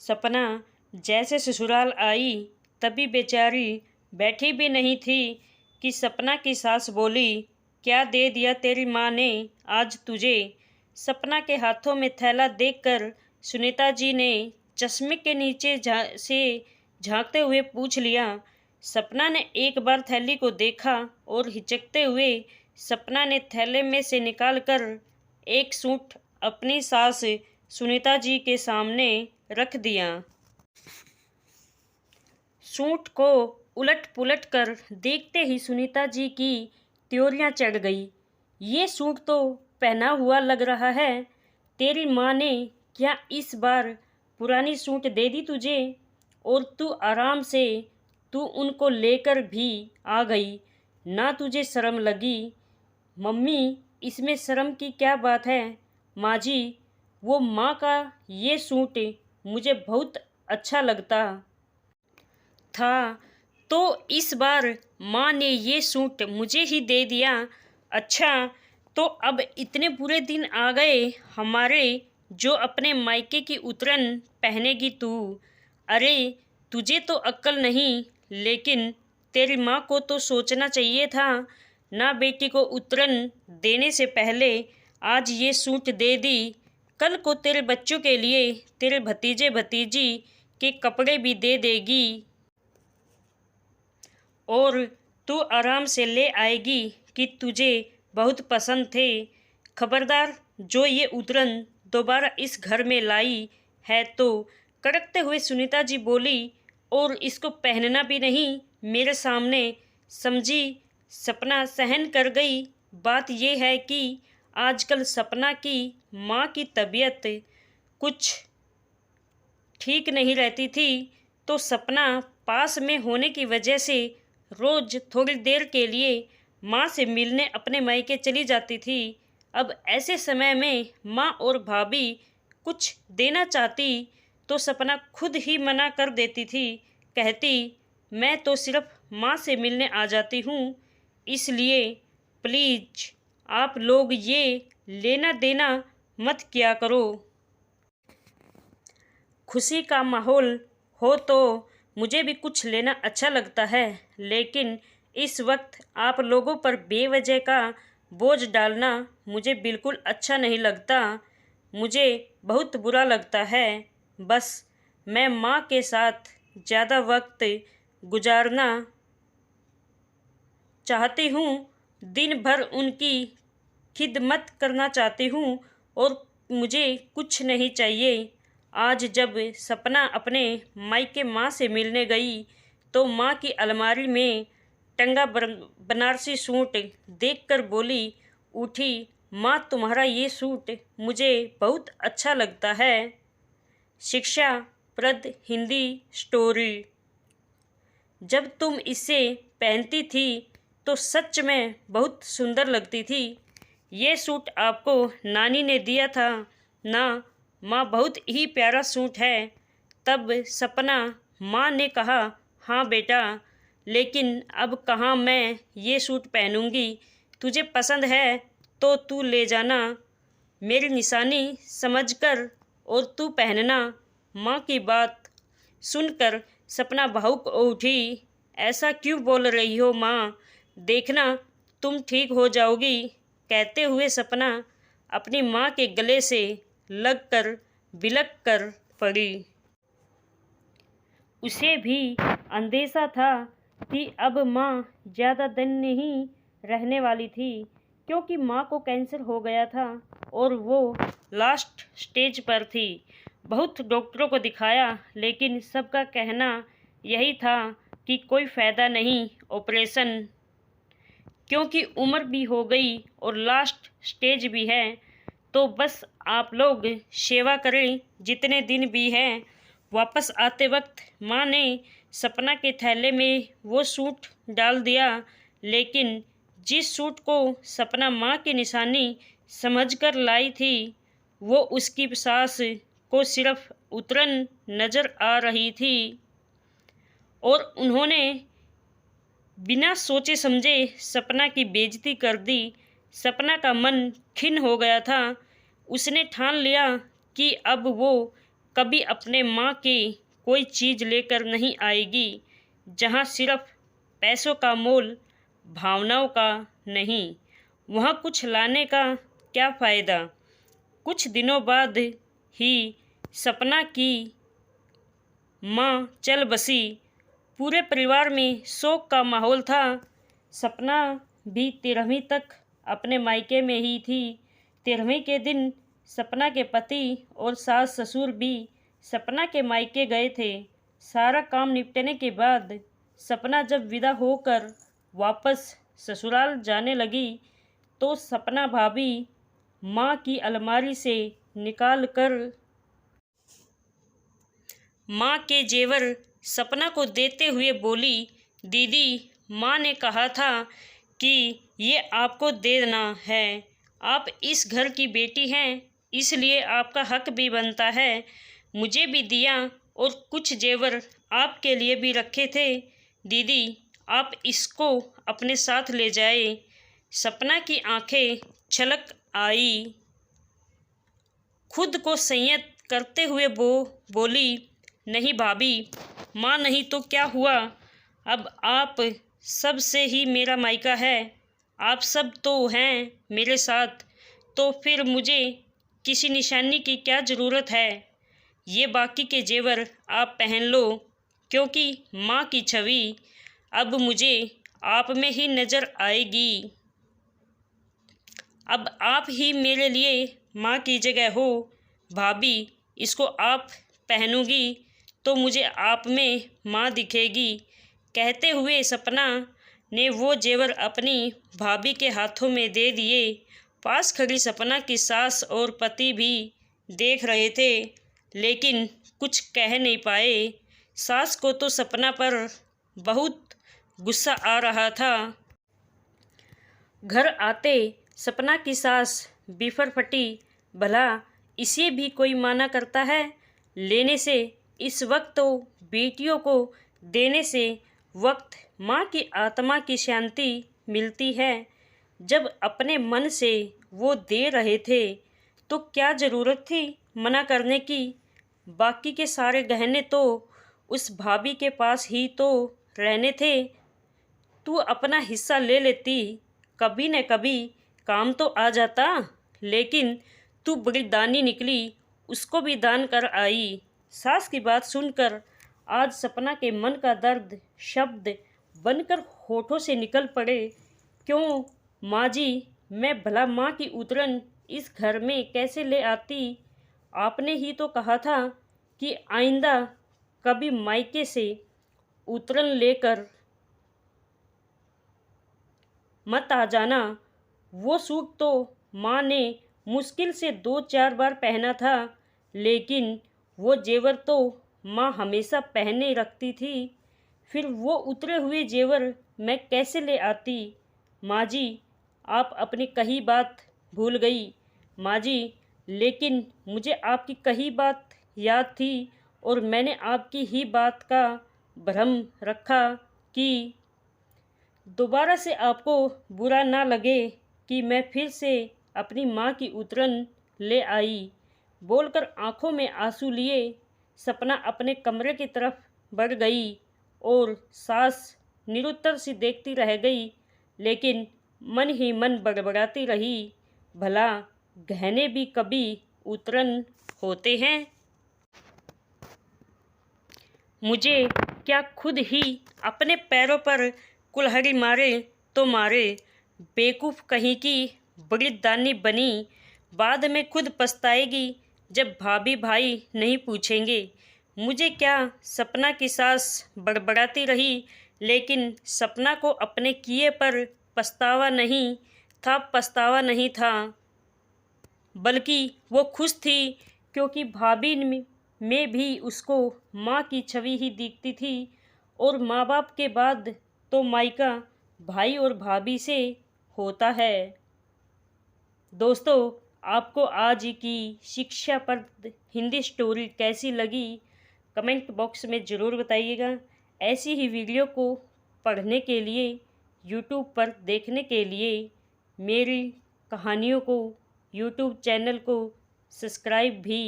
सपना जैसे ससुराल आई तभी बेचारी बैठी भी नहीं थी कि सपना की सास बोली, क्या दे दिया तेरी माँ ने आज तुझे। सपना के हाथों में थैला देखकर सुनीता जी ने चश्मे के नीचे से झांकते हुए पूछ लिया। सपना ने एक बार थैली को देखा और हिचकते हुए सपना ने थैले में से निकालकर एक सूट अपनी सास सुनीता जी के सामने रख दिया। सूट को उलट पुलट कर देखते ही सुनीता जी की त्योरियां चढ़ गई। ये सूट तो पहना हुआ लग रहा है। तेरी माँ ने क्या इस बार पुरानी सूट दे दी तुझे? और तू आराम से तू उनको लेकर भी आ गई। ना तुझे शर्म लगी? मम्मी, इसमें शर्म की क्या बात है? माँ जी, वो माँ का ये सूट मुझे बहुत अच्छा लगता था, तो इस बार माँ ने ये सूट मुझे ही दे दिया। अच्छा, तो अब इतने बुरे दिन आ गए हमारे जो अपने मायके की उतरन पहनेगी तू। अरे, तुझे तो अक्ल नहीं, लेकिन तेरी माँ को तो सोचना चाहिए था ना। बेटी को उतरन देने से पहले आज ये सूट दे दी, कल को तेरे बच्चों के लिए तेरे भतीजे भतीजी के कपड़े भी दे देगी और तू आराम से ले आएगी कि तुझे बहुत पसंद थे। खबरदार, जो ये उतरन दोबारा इस घर में लाई है तो। कड़कते हुए सुनीता जी बोली, और इसको पहनना भी नहीं मेरे सामने, समझी? सपना सहन कर गई। बात यह है कि आजकल सपना की माँ की तबीयत कुछ ठीक नहीं रहती थी, तो सपना पास में होने की वजह से रोज़ थोड़ी देर के लिए माँ से मिलने अपने मायके चली जाती थी। अब ऐसे समय में माँ और भाभी कुछ देना चाहती तो सपना खुद ही मना कर देती थी। कहती, मैं तो सिर्फ माँ से मिलने आ जाती हूँ, इसलिए प्लीज़ आप लोग ये लेना देना मत किया करो। खुशी का माहौल हो तो मुझे भी कुछ लेना अच्छा लगता है, लेकिन इस वक्त आप लोगों पर बेवजह का बोझ डालना मुझे बिल्कुल अच्छा नहीं लगता। मुझे बहुत बुरा लगता है। बस मैं माँ के साथ ज़्यादा वक्त गुजारना चाहती हूँ, दिन भर उनकी खिदमत करना चाहती हूँ और मुझे कुछ नहीं चाहिए। आज जब सपना अपने मायके माँ से मिलने गई तो माँ की अलमारी में टंगा बनारसी सूट देखकर बोली उठी, माँ तुम्हारा ये सूट मुझे बहुत अच्छा लगता है। शिक्षाप्रद हिंदी स्टोरी। जब तुम इसे पहनती थी तो सच में बहुत सुंदर लगती थी। ये सूट आपको नानी ने दिया था ना? माँ, बहुत ही प्यारा सूट है। तब सपना माँ ने कहा, हाँ बेटा, लेकिन अब कहाँ मैं ये सूट पहनूंगी। तुझे पसंद है तो तू ले जाना, मेरी निशानी समझकर, और तू पहनना। माँ की बात सुनकर सपना भावुक हो उठी। ऐसा क्यों बोल रही हो माँ? देखना तुम ठीक हो जाओगी। कहते हुए सपना अपनी माँ के गले से लगकर बिलक कर पड़ी। उसे भी अंदेशा था कि अब माँ ज़्यादा दिन नहीं रहने वाली थी, क्योंकि माँ को कैंसर हो गया था और वो लास्ट स्टेज पर थी। बहुत डॉक्टरों को दिखाया, लेकिन सबका कहना यही था कि कोई फ़ायदा नहीं ऑपरेशन, क्योंकि उम्र भी हो गई और लास्ट स्टेज भी है। तो बस आप लोग सेवा करें जितने दिन भी हैं। वापस आते वक्त माँ ने सपना के थैले में वो सूट डाल दिया, लेकिन जिस सूट को सपना माँ की निशानी समझकर लाई थी वो उसकी सास को सिर्फ उतरन नज़र आ रही थी और उन्होंने बिना सोचे समझे सपना की बेइज्जती कर दी। सपना का मन खिन्न हो गया था। उसने ठान लिया कि अब वो कभी अपने माँ के कोई चीज़ लेकर नहीं आएगी जहाँ सिर्फ पैसों का मोल भावनाओं का नहीं, वहाँ कुछ लाने का क्या फ़ायदा। कुछ दिनों बाद ही सपना की माँ चल बसी। पूरे परिवार में शोक का माहौल था। सपना भी 13वीं तक अपने मायके में ही थी। 13वीं के दिन सपना के पति और सास ससुर भी सपना के मायके गए थे। सारा काम निपटने के बाद सपना जब विदा होकर वापस ससुराल जाने लगी तो सपना भाभी माँ की अलमारी से निकाल कर माँ के जेवर सपना को देते हुए बोली, दीदी, माँ ने कहा था कि ये आपको देना है। आप इस घर की बेटी हैं, इसलिए आपका हक भी बनता है। मुझे भी दिया और कुछ जेवर आपके लिए भी रखे थे। दीदी, आप इसको अपने साथ ले जाए। सपना की आंखें छलक आई। खुद को संयत करते हुए वो बोली, नहीं भाभी, माँ नहीं तो क्या हुआ, अब आप सब से ही मेरा मायका है। आप सब तो हैं मेरे साथ, तो फिर मुझे किसी निशानी की क्या ज़रूरत है। ये बाकी के जेवर आप पहन लो, क्योंकि माँ की छवि अब मुझे आप में ही नज़र आएगी। अब आप ही मेरे लिए माँ की जगह हो। भाभी, इसको आप पहनूंगी तो मुझे आप में माँ दिखेगी। कहते हुए सपना ने वो जेवर अपनी भाभी के हाथों में दे दिए। पास खड़ी सपना की सास और पति भी देख रहे थे, लेकिन कुछ कह नहीं पाए। सास को तो सपना पर बहुत गुस्सा आ रहा था। घर आते सपना की सास बिफर फटी, भला इसे भी कोई माना करता है लेने से। इस वक्त तो बेटियों को देने से वक्त माँ की आत्मा की शांति मिलती है। जब अपने मन से वो दे रहे थे तो क्या ज़रूरत थी मना करने की। बाकी के सारे गहने तो उस भाभी के पास ही तो रहने थे। तू अपना हिस्सा ले लेती, कभी न कभी काम तो आ जाता। लेकिन तू बड़ी दानी निकली, उसको भी दान कर आई। सास की बात सुनकर आज सपना के मन का दर्द शब्द बनकर होठों से निकल पड़े। क्यों माँ जी, मैं भला माँ की उतरन इस घर में कैसे ले आती। आपने ही तो कहा था कि आइंदा कभी मायके से उतरन लेकर मत आ जाना। वो सूट तो माँ ने मुश्किल से 2-4 बार पहना था, लेकिन वो जेवर तो माँ हमेशा पहने रखती थी। फिर वो उतरे हुए जेवर मैं कैसे ले आती। माँ जी, आप अपनी कही बात भूल गई। माँ जी, लेकिन मुझे आपकी कही बात याद थी और मैंने आपकी ही बात का भ्रम रखा कि दोबारा से आपको बुरा ना लगे कि मैं फिर से अपनी माँ की उतरन ले आई। बोलकर आंखों में आंसू लिए सपना अपने कमरे की तरफ बढ़ गई और सास निरुत्तर सी देखती रह गई, लेकिन मन ही मन बड़बड़ाती रही, भला गहने भी कभी उतरन होते हैं। मुझे क्या खुद ही अपने पैरों पर कुल्हाड़ी मारे तो मारे। बेवकूफ़ कहीं की बड़ी दानी बनी, बाद में खुद पछताएगी जब भाभी भाई नहीं पूछेंगे। मुझे क्या। सपना की सास बड़बड़ाती रही, लेकिन सपना को अपने किए पर पछतावा नहीं था, बल्कि वो खुश थी, क्योंकि भाभी में भी उसको माँ की छवि ही दिखती थी। और माँ बाप के बाद तो मायका भाई और भाभी से होता है। दोस्तों, आपको आज की शिक्षाप्रद हिंदी स्टोरी कैसी लगी, कमेंट बॉक्स में ज़रूर बताइएगा। ऐसी ही वीडियो को पढ़ने के लिए, यूट्यूब पर देखने के लिए मेरी कहानियों को यूट्यूब चैनल को सब्सक्राइब भी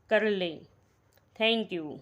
कर लें। Thank you.